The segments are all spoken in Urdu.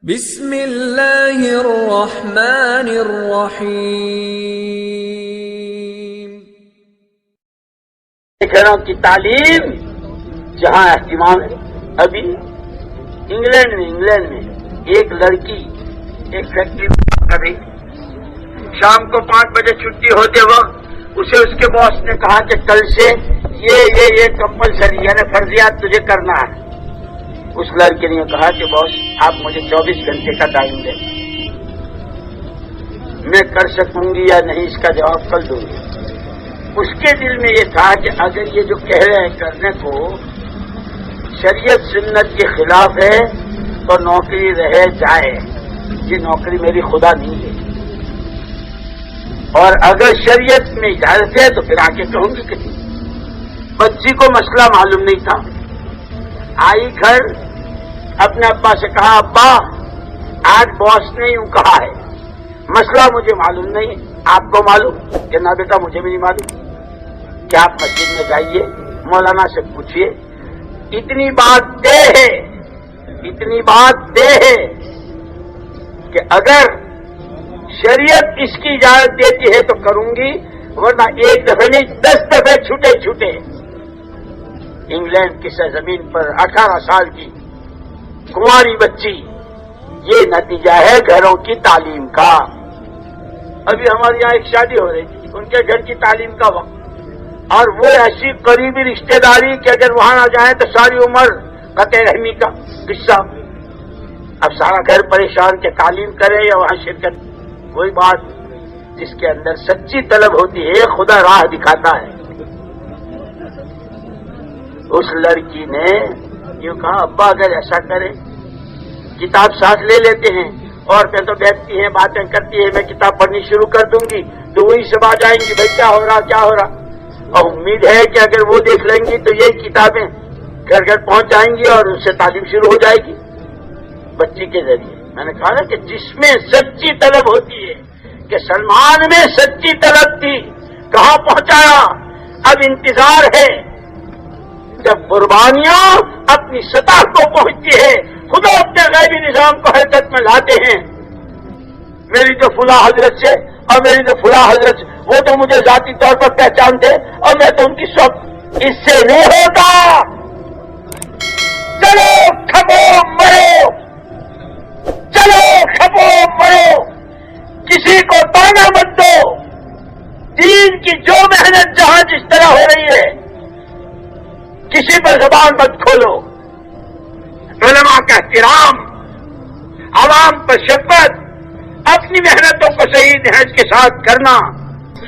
بسم اللہ الرحمن الرحیم۔ گھروں کی تعلیم جہاں اہتمام ہے۔ ابھی انگلینڈ میں ایک لڑکی ایک فیکٹری میں کام کر رہی، شام کو 5 بجے چھٹی ہوتے وقت اسے اس کے باس نے کہا کہ کل سے یہ کمپلسری یعنی فرضیات تجھے کرنا ہے۔ اس لڑکے نے کہا کہ باس آپ مجھے 24 گھنٹے کا ٹائم دیں، میں کر سکوں گی یا نہیں اس کا جواب کل دوں گی۔ اس کے دل میں یہ تھا کہ اگر یہ جو کہہ رہے ہیں کرنے کو شریعت سنت کے خلاف ہے تو نوکری رہ جائے، یہ نوکری میری خدا نہیں ہے، اور اگر شریعت میں اجازت ہے تو پھر آ کے کہوں گی کسی۔ بچی کو مسئلہ معلوم نہیں تھا، آئی گھر اپنے ابا سے کہا ابا آج باس نے یوں کہا ہے، مسئلہ مجھے معلوم نہیں، آپ کو معلوم؟ کہ نہ بیٹا مجھے بھی نہیں معلوم۔ کہ آپ مسجد میں جائیے مولانا سے پوچھیے، اتنی بات طے ہے کہ اگر شریعت اس کی اجازت دیتی ہے تو کروں گی، ورنہ ایک دفعہ نہیں 10 دفعے چھوٹے انگلینڈ کی سرزمین پر 18 سال کی کنواری بچی، یہ نتیجہ ہے گھروں کی تعلیم کا۔ ابھی ہمارے یہاں ایک شادی ہو رہی تھی، ان کے گھر کی تعلیم کا وقت، اور وہ ایسی قریبی رشتہ داری کہ اگر وہاں نہ جائیں تو ساری عمر قطع رحمی کا قصہ۔ اب سارا گھر پریشان کہ تعلیم کرے یا وہاں شرکت۔ وہی بات جس کے اندر سچی طلب ہوتی ہے خدا راہ دکھاتا ہے۔ اس لڑکی نے یوں کہا ابا اگر ایسا کریں، کتاب ساتھ لے لیتے ہیں، عورتیں تو بیٹھتی ہیں باتیں کرتی ہیں، میں کتاب پڑھنی شروع کر دوں گی تو وہی سب آ جائیں گی، بھائی کیا ہو رہا، اور امید ہے کہ اگر وہ دیکھ لیں گی تو یہ کتابیں گھر گھر پہنچ جائیں گی اور اس سے تعلیم شروع ہو جائے گی بچی کے ذریعے۔ میں نے کہا نا کہ جس میں سچی طلب ہوتی ہے، کہ سلمان میں سچی طلب تھی، کہاں پہنچایا؟ اب انتظار ہے جب قربانیاں اپنی سطح کو پہنچتی ہے، خدا اپنے غیبی نظام کو حرکت میں لاتے ہیں۔ میری جو فلاں حضرت سے اور میری جو فلاں حضرت سے، وہ تو مجھے ذاتی طور پر پہچانتے اور میں تو ان کی سب، اس سے نہیں ہوتا۔ چلو کھپو مرو، کسی کو تانا مت دو۔ دین کی جو محنت جہاں جس طرح ہو رہی ہے، کسی پر زبان مت کھولو۔ علماء کا احترام، عوام پر شفقت، اپنی محنتوں کو صحیح نہج کے ساتھ کرنا۔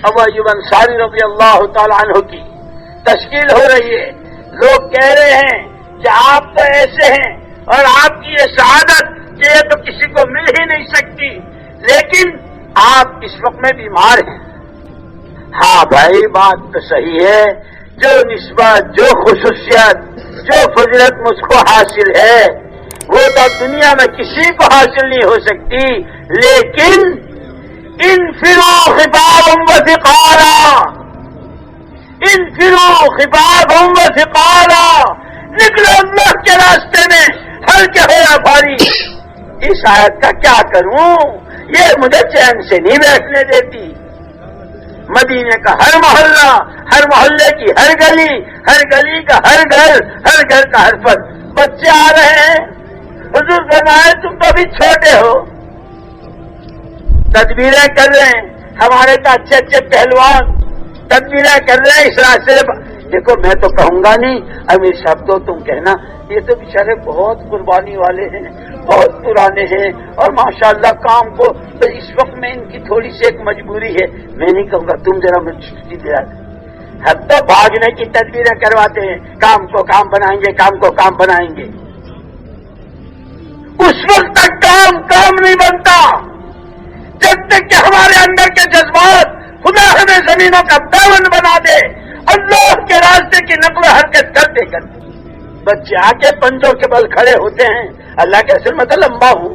ابو ایوب انصاری رضی اللہ تعالی عنہ کی تشکیل ہو رہی ہے، لوگ کہہ رہے ہیں کہ آپ تو ایسے ہیں اور آپ کی یہ سعادت کہ یہ تو کسی کو مل ہی نہیں سکتی، لیکن آپ اس وقت میں بیمار ہیں۔ ہاں بھائی بات تو صحیح ہے، جو نسبت، جو خصوصیت، جو فضیلت مجھ کو حاصل ہے وہ تو دنیا میں کسی کو حاصل نہیں ہو سکتی، لیکن انفروا خفافا وثقالا، نکلو اللہ کے راستے میں ہلکے ہو یا بھاری۔ اس آیت کا کیا کروں، یہ مجھے چین سے نہیں بیٹھنے دیتی۔ مدینے کا ہر محلہ، ہر محلے کی ہر گلی کا ہر گھر کا ہر فرد، بچے آ رہے ہیں، حضور فرمائے تم تو ابھی چھوٹے ہو، تدبیریں کر رہے ہیں، ہمارے تو اچھے پہلوان تدبیریں کر رہے ہیں اس راستے سے۔ دیکھو میں تو کہوں گا نہیں، امیر صاحب تو تم کہنا، یہ تو بیچارے بہت قربانی والے ہیں، بہت پرانے ہیں، اور ماشاءاللہ کام کو تو اس وقت میں ان کی تھوڑی سی ایک مجبوری ہے۔ میں نہیں کہوں گا تم ذرا مجھے چھٹی دلا دیں، ہم تو بھاگنے کی تدبیریں کرواتے ہیں، کام کو کام بنائیں گے۔ اس وقت تک کام نہیں بنتا جب تک کہ ہمارے اندر کے جذبات خدا ہمیں زمینوں کا دامن بنا دے، اللہ کے راستے کی نقل و حرکت کرتے بچے آ کے پنجوں کے بل کھڑے ہوتے ہیں، اللہ کے اصل میں تو لمبا ہوں۔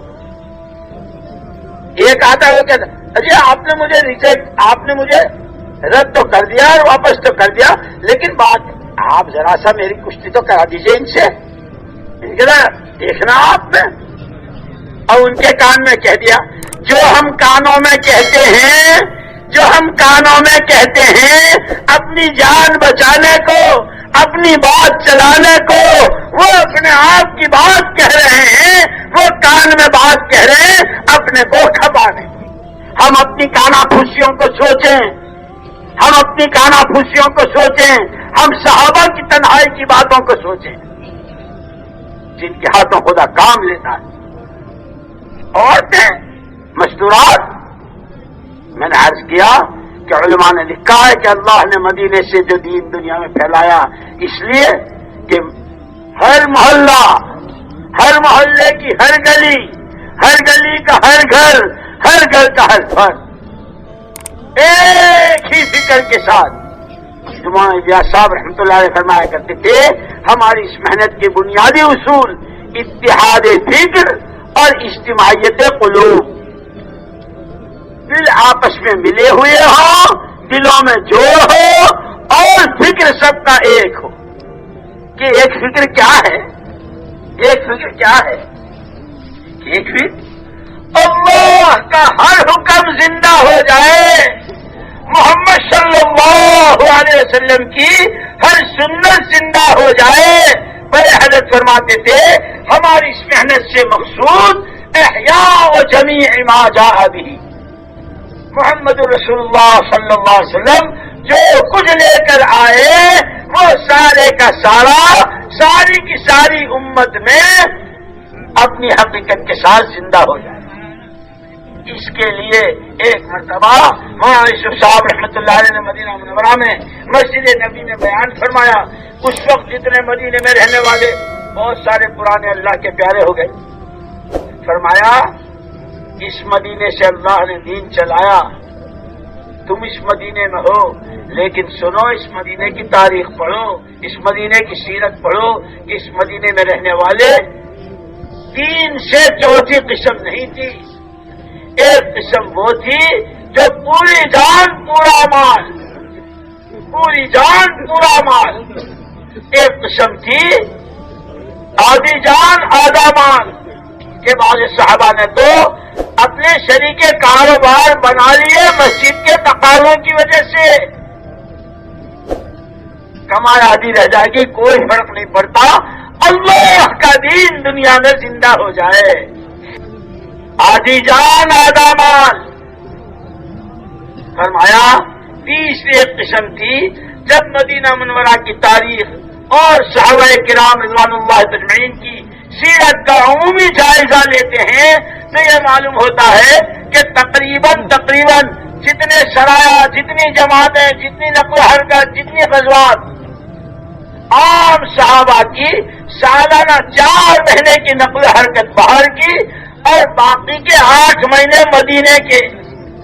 ایک آتا ہے وہ کہتا اجی آپ نے مجھے رد تو کر دیا اور واپس تو کر دیا، لیکن بات آپ ذرا سا میری کشتی تو کرا دیجئے ان سے، دیکھنا آپ میں اور ان کے کان میں کہہ دیا جو ہم کانوں میں کہتے ہیں، جو ہم کانوں میں کہتے ہیں اپنی جان بچانے کو، اپنی بات چلانے کو، وہ اپنے آپ کی بات کہہ رہے ہیں، وہ کان میں بات کہہ رہے ہیں اپنے کو کھپانے۔ ہم اپنی کانا پھوسیوں کو سوچیں، ہم اپنی کانا پھوسیوں کو سوچیں، ہم صحابہ کی تنہائی کی باتوں کو سوچیں جن کے ہاتھوں خدا کام لیتا ہے۔ عورتیں مستورات، میں نے عرض کیا کہ علماء نے لکھا ہے کہ اللہ نے مدینے سے جو دین دنیا میں پھیلایا اس لیے کہ ہر محلہ، ہر محلے کی ہر گلی، ہر گلی کا ہر گھر، ہر گھر کا ہر فرد ایک ہی فکر کے ساتھ، مولانا الیاس صاحب رحمۃ اللہ علیہ فرمایا کرتے تھے ہماری اس محنت کے بنیادی اصول اتحاد فکر اور اجتماعیت قلوب، دل آپس میں ملے ہوئے ہوں، دلوں میں جوڑ ہو اور فکر سب کا ایک ہو۔ کہ ایک فکر کیا ہے؟ ایک فکر کیا ہے؟ ایک فکر اللہ کا ہر حکم زندہ ہو جائے، محمد صلی اللہ علیہ وسلم کی ہر سنت زندہ ہو جائے۔ بڑے حضرت فرماتے تھے ہماری اس محنت سے مقصود احیاء جمیع ما جاء به، محمد رسول اللہ صلی اللہ علیہ وسلم جو کچھ لے کر آئے وہ سارے کا سارا، ساری کی ساری امت میں اپنی حقیقت کے ساتھ زندہ ہو جائے۔ اس کے لیے ایک مرتبہ مولانا یوسف صاحب رحمۃ اللہ علیہ نے مدینہ منورہ میں مسجد نبی میں بیان فرمایا، اس وقت جتنے مدینے میں رہنے والے بہت سارے پرانے اللہ کے پیارے ہو گئے، فرمایا اس مدینے سے اللہ نے دین چلایا، تم اس مدینے میں ہو، لیکن سنو اس مدینے کی تاریخ پڑھو، اس مدینے کی سیرت پڑھو، اس مدینے میں رہنے والے 3 سے چوتھی قسم نہیں تھی، ایک قسم وہ تھی جو پوری جان پورا مال، پوری جان پورا مال، ایک قسم تھی آدھی جان آدھا مال۔ کے بعض صحابہ نے تو اپنے شریک کاروبار بنا لیے مسجد کے تقاضوں کی وجہ سے، کمائی آدھی رہ جائے گی کوئی فرق نہیں پڑتا، اللہ کا دین دنیا میں زندہ ہو جائے، آدھی جان آدھا مال۔ فرمایا تیسری ایک قسم تھی جب مدینہ منورہ کی تاریخ اور صحابہ کرام رضوان اللہ اجمعین کی سیرت کا عمومی جائزہ لیتے ہیں تو یہ معلوم ہوتا ہے کہ تقریباً جتنے سرایا، جتنی جماعتیں، جتنی نقل و حرکت، جتنی غزوات عام صحابہ کی سالانہ 4 مہینے کی نقل و حرکت باہر کی اور باقی کے 8 مہینے مدینے کے،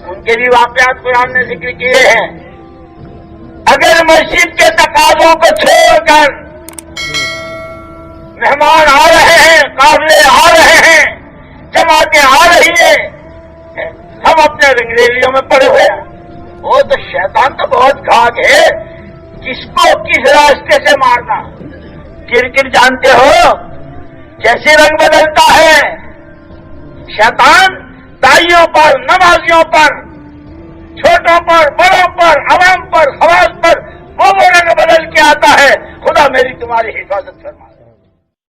ان کے بھی واقعات قرآن نے ذکر کیے ہیں۔ اگر مسجد کے تقاضوں کو چھوڑ کر مہمان آ رہے ہیں، قافلے آ رہے ہیں، جماعتیں آ رہی ہیں، ہم اپنے رنگریلیوں میں پڑے ہوئے ہیں، وہ تو شیطان تو بہت گھاگ ہے، کس کو کس راستے سے مارنا۔ کرکٹ جانتے ہو کیسے رنگ بدلتا ہے، شیطان دائیوں پر، نمازیوں پر، چھوٹوں پر، بڑوں پر، عوام پر، خواص پر وہ رنگ بدل کے آتا ہے۔ خدا میری تمہاری حفاظت فرمائے۔